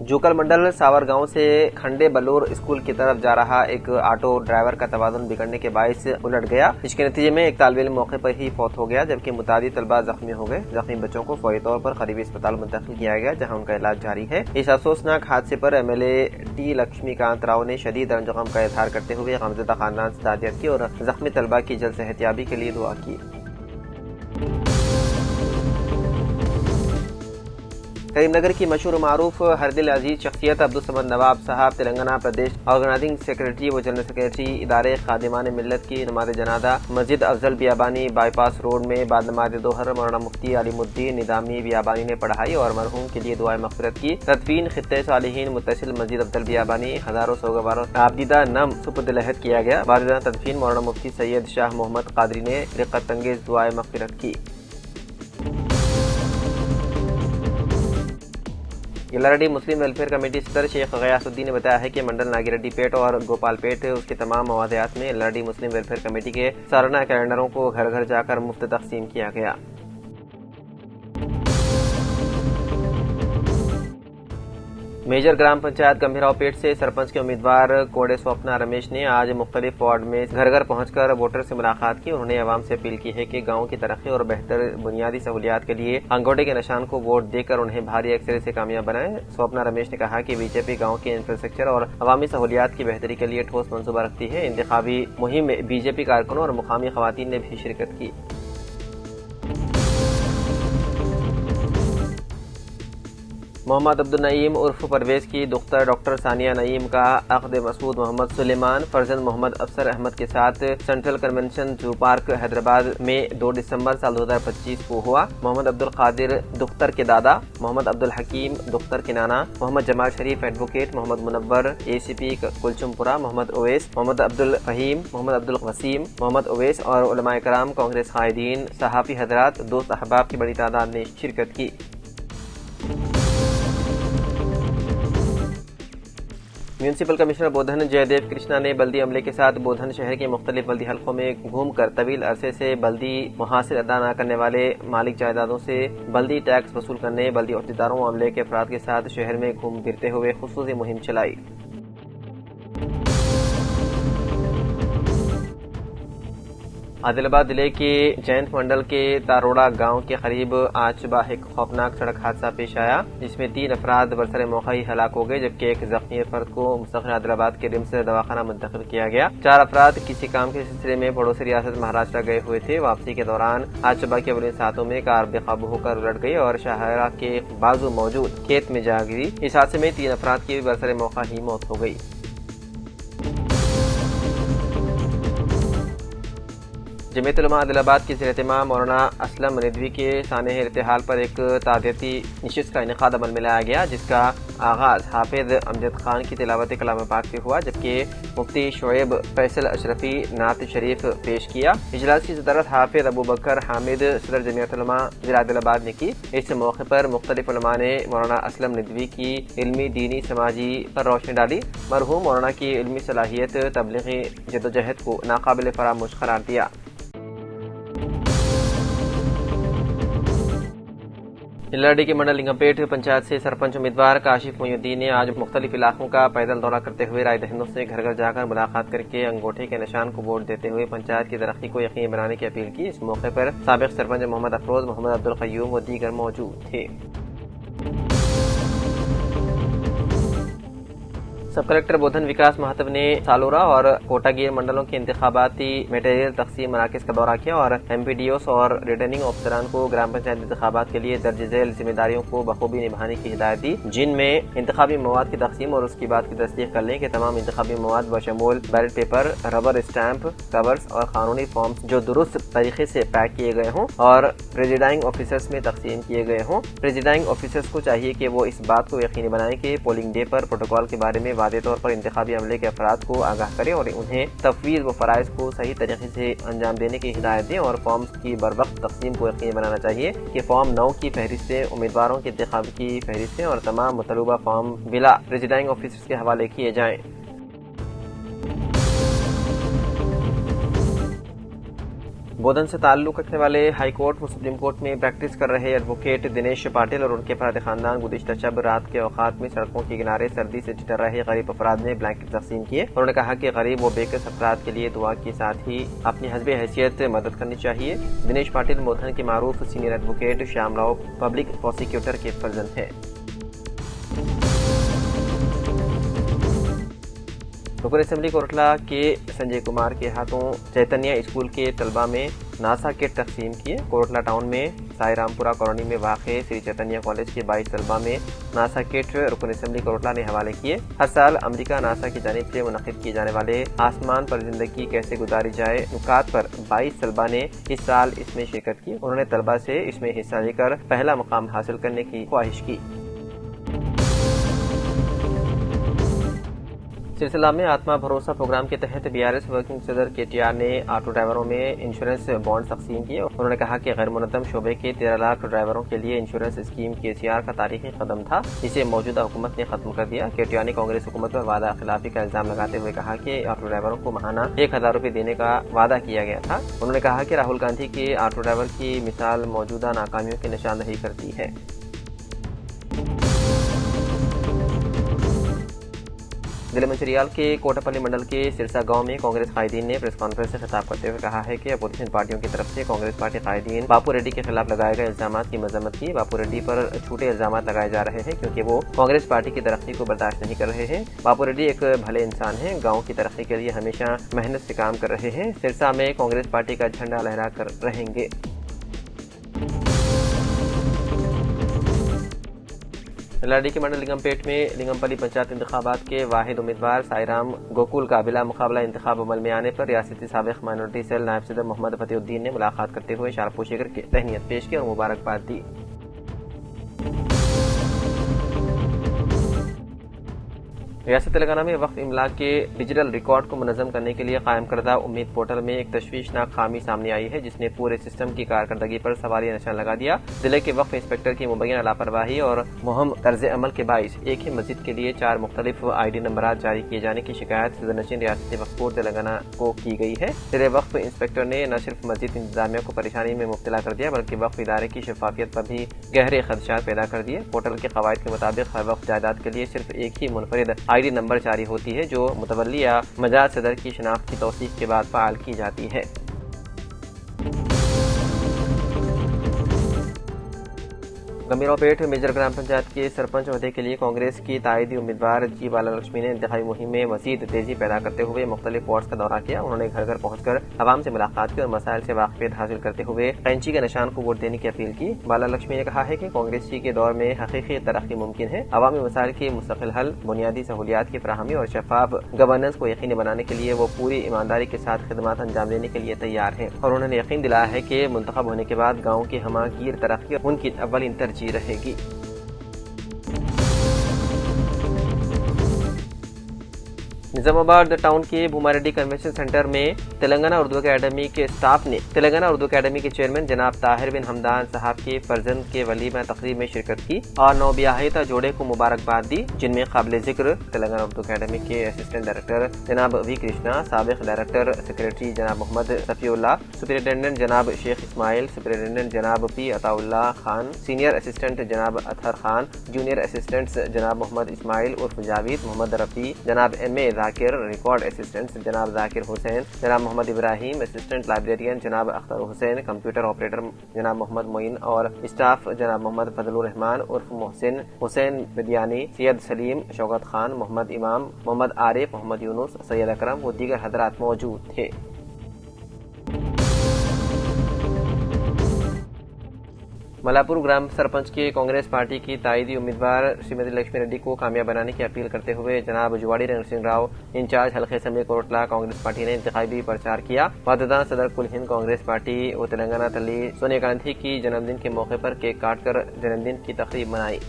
जोकल मंडल सावर गांव से खंडे बलूर स्कूल की तरफ जा रहा एक ऑटो ड्राइवर का तवाज़ुन बिगड़ने के बायस उलट गया, जिसके नतीजे में एक तालिब इल्म मौके पर ही फौत हो गया, जबकि मुतादिद तलबा जख्मी हो गए। जख्मी बच्चों को फौरी तौर पर करीबी अस्पताल मुंतकिल किया गया, जहां उनका इलाज जारी है। इस अफसोसनाक हादसे पर MLA टी लक्ष्मीकांत राव ने शदीद रंज-गम का इजहार करते हुए गमज़दा खानदान से ताज़ियत की और जख्मी तलबा की जल्द सेहतयाबी के लिए दुआ की। करीमनगर की मशहूर मारूफ हरदिल अजीज शख्सियत अब्दुल समद नवाब साहब तेलंगाना प्रदेश ऑर्गेनाइजिंग सेक्रेटरी व जनरल सेक्रेटरी इदारे खादिमान मिल्लत की नमाज जनाजा मस्जिद अफजल बियाबानी बाईपास रोड में बाद नमाज दोहर मौलाना मुफ्ती अलीमुद्दीन निदामी बियाबानी ने पढ़ाई और मरहूम के लिए दुआए मग़फ़िरत की। तदफीन खित्ते सालिहीन मुत्तसिल मस्जिद अफजल बियाबानी हज़ारों सोगवारों आबदीदा नम सुपुर्द-ए-लहद किया गया। बाद तदफीन मौलाना मुफ्ती सैयद शाह मोहम्मद कादरी ने रिक़्क़त अंगेज़ दुआए मग़फ़िरत की। यल्लारेड्डी मुस्लिम वेलफेयर कमेटी सदर शेख गयासुद्दीन ने बताया है कि मंडल नागिरेड्डी पेट और गोपाल पेट उसके तमाम मवादियात में यल्लारेड्डी मुस्लिम वेलफेयर कमेटी के सालाना कैलेंडरों को घर घर जाकर मुफ्त तक़सीम किया गया। मेजर ग्राम पंचायत गंभीराव पेट से सरपंच के उम्मीदवार कोड़े स्वप्ना रमेश ने आज मुख्तलिफ वार्ड में घर घर पहुंचकर वोटर से मुलाकात की। उन्होंने अवाम से अपील की है कि गांव की तरक्की और बेहतर बुनियादी सहूलियात के लिए अंगूठे के निशान को वोट देकर उन्हें भारी अक्सर से कामयाब बनाएं। स्वप्ना रमेश ने कहा कि बीजेपी गांव के इंफ्रास्ट्रक्चर और अवामी सहूलियात की बेहतरी के लिए ठोस मंसूबा रखती है। इंतखाबी मुहिम में बीजेपी कारकुनों और मुकामी खवातीन ने भी शिरकत की। मोहम्मद अब्दुल नईम उर्फ परवेज की दुख्तर डॉक्टर सानिया नईम का अक़द मसूद मोहम्मद सुलेमान फर्जंद मोहम्मद अफसर अहमद के साथ central convention zoo park Hyderabad में 2 दिसंबर साल 2025 को हुआ। मोहम्मद अब्दुल कादिर दुख्तर के दादा, मोहम्मद अब्दुल हकीम दुख्तर के नाना, मोहम्मद जमाल शरीफ एडवोकेट, मोहम्मद मुनव्वर ACP कुलचुमपुरा, मोहम्मद ओवैस, मोहम्मद अब्दुल फहीम, मोहम्मद अब्दुल वसीम, मोहम्मद ओवैस और उलमाए कराम, कांग्रेस कायदीन, सहाफ़ी हजरात, दोस्त अहबाब की बड़ी तादाद ने शिरकत की। म्यूनसिपल कमिश्नर बोधन जयदेव कृष्णा ने बल्दी अमले के साथ बोधन शहर के मुख्तलिफ बल्दी हलकों में घूमकर तवील अरसे से बल्दी मुहासिल अदा न करने वाले मालिक जायदादों से बल्दी टैक्स वसूल करने बल्दी अहदेदारों व अमले के अफराद के साथ शहर में घूम फिरते हुए खुसूसी मुहिम चलाई। आदिलाबाद जिले के जैंत मंडल के तारोड़ा गांव के करीब आज सुबह एक खौफनाक सड़क हादसा पेश आया, जिसमें 3 अफराद बरसर मौका ही हलाक हो गए, जबकि एक जख्मी फर्द को मुस्तकिल आदिलाबाद के रिम्स दवाखाना मुंतकिल किया गया। 4 अफराद किसी काम के सिलसिले में पड़ोसी रियासत महाराष्ट्र गए हुए थे। वापसी के दौरान आज सुबह के अवलिन सातों में कार बेकाबू होकर उलट गई और शाहरा के बाजू मौजूद खेत में जा गिरी। इस हादसे में 3 अफराद की बरसर मौका ही मौत हो गई। जमीयत उलमा आदिलाबाद की ज़ेर-ए-एहतमाम मौलाना असलम रिदवी के सानह इर्तिहाल पर एक ताज़ियती नशिस्त का इनेकाद अमल में लाया गया, जिसका आगाज़ हाफिज अमजद खान की तिलावत कलाम पाक से हुआ, जबकि मुफ्ती शोएब फैसल अशरफी नात शरीफ पेश किया। इजलास की सदरत हाफिज अबू बकर हामिद सदर जमीयत उलमा ज़िला आदिलाबाद ने की। इस मौके पर मुख्तलिफ उलमा ने मौलाना असलम रिदवी की इल्मी दीनी समाजी पर रोशनी डाली। मरहूम मौलाना की इल्मी सलाहियत तबलीगी जदोजहद को नाकाबिल फरामोश करार दिया। यल्लारेड्डी के मंडल लिंगमपेट पंचायत से सरपंच उम्मीदवार काशिफ मोइनुद्दीन ने आज मुख्तलिफ इलाकों का पैदल दौरा करते हुए राय दहिंदों से घर घर जाकर मुलाकात करके अंगूठे के निशान को वोट देते हुए पंचायत की तरक्की को यकीनी बनाने की अपील की। इस मौके पर साबिक सरपंच मोहम्मद अफरोज, मोहम्मद अब्दुल कय्यूम व दीगर मौजूद थे। सब कलेक्टर बोधन विकास महतब ने सालोरा और कोटागीर मंडलों के इंतखाबाती मटेरियल तकसीम मराकज का दौरा किया और MPDOs और रिटर्निंग अफसरान को ग्राम पंचायत इंतखाबात के लिए दर्ज झेल जिम्मेदारियों को बखूबी निभाने की हिदायत दी, जिनमें इंतखाबी मवाद की तकसीम और उसकी बात की तस्दीक कर लें कि तमाम इंतखाबी मवाद बशमूल ballot paper, rubber stamp, covers और कानूनी फॉर्म्स जो दुरुस्त तरीके से पैक किए गए हों और प्रेसिडाइंग ऑफिसर्स में तकसीम किए गए हों। प्रेसिडाइंग ऑफिसर्स को चाहिए कि वो इस बात को यकीनी बनाएं कि पोलिंग डे पर प्रोटोकॉल के बारे में वादे तौर पर इंतखाबी अमले के अफराद को आगाह करें और उन्हें तफवीज़ व फराइज को सही तरीके से अंजाम देने की हिदायत दें और फॉर्म्स की बरवक्त तकसीम को यकीनी बनाना चाहिए कि फॉर्म 9 की फहरिस्तें, उम्मीदवारों के इंतखाब की फहरिस्तें और तमाम मतलूबा फॉर्म बिला प्रेसिडाइंग ऑफिसर्स के हवाले किए जाएँ। बोधन से ताल्लुक रखने वाले हाई कोर्ट व सुप्रीम कोर्ट में प्रैक्टिस कर रहे एडवोकेट दिनेश पाटिल और उनके फराद खानदान गुज़िश्ता शब रात के औकात में सड़कों के किनारे सर्दी से ठिठुर रहे गरीब अफराद में ब्लैंकेट तकसीम किए। उन्होंने कहा कि गरीब व बेकस अफराद के लिए दुआ के साथ ही अपनी हस्बे हैसियत मदद करनी चाहिए। दिनेश पाटिल बोधन के मारूफ senior advocate Shyam Rao public prosecutor के फर्जंद हैं। रुकन असेंबली कोटला के संजय कुमार के हाथों चैतन्य स्कूल के तलबा में नासा किट तकसीम किए। कोटला टाउन में साई रामपुरा कॉलोनी में वाक़े श्री चैतन्य कॉलेज के 22 तलबा में नासा किट रुकन असेंबली कोटला ने हवाले किए। हर साल अमेरिका नासा की जानिब से मुनक़िद किए जाने वाले आसमान पर जिंदगी कैसे गुजारी जाए नुकात पर 22 तलबा ने इस साल इसमें शिरकत की। उन्होंने तलबा से इसमें हिस्सा लेकर पहला मुकाम हासिल करने की ख्वाहिश की। सिलसिला में आत्मा भरोसा प्रोग्राम के तहत BRS वर्किंग सदर KTR ने ऑटो ड्राइवरों में इंश्योरेंस बॉन्ड तकसीम किए। उन्होंने कहा कि गैर मुनज़्ज़म शोबे के 13 लाख ड्राइवरों के लिए इंश्योरेंस स्कीम KCR का तारीखी कदम था, जिसे मौजूदा हुकूमत ने खत्म कर दिया। KTR ने कांग्रेस हुकूमत पर वादा खिलाफी का इल्जाम लगाते हुए कहा कि ऑटो ड्राइवरों को माहाना 1000 रुपये देने का वादा किया गया था। उन्होंने कहा कि राहुल गांधी के ऑटो ड्राइवर की मिसाल मौजूदा नाकामियों की निशानदही करती है। जिले मंचिरियाल के कोटापल्ली मंडल के सिरसा गांव में कांग्रेस कायदीन ने प्रेस कॉन्फ्रेंस से खिताब करते हुए कहा है कि अपोजिशन पार्टियों की तरफ से कांग्रेस पार्टी कायदीन बापू रेड्डी के खिलाफ लगाए गए इल्जामात की मजम्मत की। बापू रेड्डी पर झूठे इल्जामात लगाए जा रहे हैं क्योंकि वो कांग्रेस पार्टी की तरक्की को बर्दाश्त नहीं कर रहे हैं। बापू रेड्डी एक भले इंसान हैं, गाँव की तरक्की के लिए हमेशा मेहनत से काम कर रहे हैं। सिरसा में कांग्रेस पार्टी का झंडा लहरा कर रहेंगे। लाड़ी के मंडल लिंगमपेट में लिंगमपल्ली पंचायत इंतखाबात के वाहिद उम्मीदवार साईराम गोकुल का बिला मुकाबला इंतखाब अमल में आने पर रियासती साबिक माइनॉरिटी सेल नायब सदर मोहम्मद फतेहुद्दीन ने मुलाकात करते हुए शारपोशी करके तहनीत पेश की और मुबारकबाद दी। रियासत तेलंगाना में वक्फ इमला के डिजिटल रिकॉर्ड को मुनज़्ज़म करने के लिए कायम करदा उम्मीद पोर्टल में एक तशवीशनाक खामी सामने आई है, जिसने पूरे सिस्टम की कारकर्दगी पर सवालिया निशान लगा दिया। जिले के वक्फ इंस्पेक्टर की मुबैना लापरवाही और मुहम तर्ज अमल के बाइस एक ही मस्जिद के लिए 4 मुख्तलिफ ID नंबरात जारी किए जाने की शिकायत सदरनशीन रियासती वक्फ बोर्ड तेलंगाना को की गई है। जिले वक्फ इंस्पेक्टर ने न सिर्फ मस्जिद इंतजामिया को परेशानी में मुब्तला कर दिया बल्कि वक्फ इदारे की शफाफियत पर भी गहरे खदशात पैदा कर दिए। पोर्टल के कवायद के मुताबिक हर वक्फ जायदाद के लिए सिर्फ एक ही मुनफरिद ID नंबर जारी होती है, जो मुतवल्ली या मजाज सदर की शनाख्त की तौसीक के बाद फ़ाल की जाती है। गंभीरावपेट मेजर ग्राम पंचायत के सरपंच ओहदे के लिए कांग्रेस की तायदी उम्मीदवार जी बाला लक्ष्मी ने इंतखाबी मुहिम में मजीद तेजी पैदा करते हुए मुख्तलिफ वार्ड्स का दौरा किया। उन्होंने घर घर पहुंचकर अवाम से मुलाकात की और मसाइल से वाकफियत हासिल करते हुए कैंची के निशान को वोट देने की अपील की। बाला लक्ष्मी ने कहा है कि कांग्रेस जी के दौर में हकीकी तरक्की मुमकिन है। अवामी मसाइल की मुस्तकिल हल, बुनियादी सहूलियात की फराहमी और शफाफ गवर्नेंस को यकीनी बनाने के लिए वो पूरी ईमानदारी के साथ खिदमत अंजाम देने के लिए तैयार है और उन्होंने यकीन दिलाया है कि मुंतखब होने के बाद गाँव की हमागीर तरक्की उनकी अव्वलीन तरजीह रहेगी। निजामाबाद टाउन के भूमारेड्डी कन्वेंशन सेंटर में तेलंगाना उर्दू अकेडमी के स्टाफ ने तेलंगाना उर्दू अकेडमी के चेयरमैन जनाब ताहिर बिन हमदान साहब के फर्जंद के वलीमा तकरीब में शिरकत की और नौबियाहिता जोड़े को मुबारकबाद दी, जिनमें काबिल जिक्र तेलंगाना उर्दू अकेडमी के असिस्टेंट डायरेक्टर जनाब V कृष्णा, साबिक डायरेक्टर सेक्रेटरी जनाब मोहम्मद सफीउल्लाह, सुपरिटेंडेंट जनाब शेख इस्माइल, सुपरिटेंडेंट जनाब P Ataullah Khan, senior assistant जनाब अतहर खान, जूनियर असिस्टेंट्स जनाब मोहम्मद इस्माइल उर्फ जावेद, मोहम्मद रफ़ी, जनाब MA जाकिर, रिकॉर्ड असिस्टेंट्स जनाब जाकिर हुसैन, जनाब मोहम्मद इब्राहिम, असिस्टेंट लाइब्रेरियन जनाब अख्तर हुसैन, कंप्यूटर ऑपरेटर जनाब मोहम्मद मोइन और स्टाफ जनाब मोहम्मद फजलुर रहमान उर्फ मोहसिन, हुसैन बिदियानी, सैयद सलीम, शौकत खान, मोहम्मद इमाम, मोहम्मद आरिफ, मोहम्मद यूनुस, सैयद अकरम व दीगर हजरात मौजूद थे। मलापुर ग्राम सरपंच के कांग्रेस पार्टी की तायदी उम्मीदवार श्रीमती लक्ष्मी रेड्डी को कामयाब बनाने की अपील करते हुए जनाब जुवाड़ी रणसिंह सिंह राव इंचार्ज हल्के असेंबली कोटला कांग्रेस पार्टी ने इंतखाबी प्रचार किया। वाददान सदर कुल हिंद कांग्रेस पार्टी और तेलंगाना तली सोनिया गांधी की जन्मदिन के मौके पर केक काटकर जन्मदिन की तकरीब मनाई।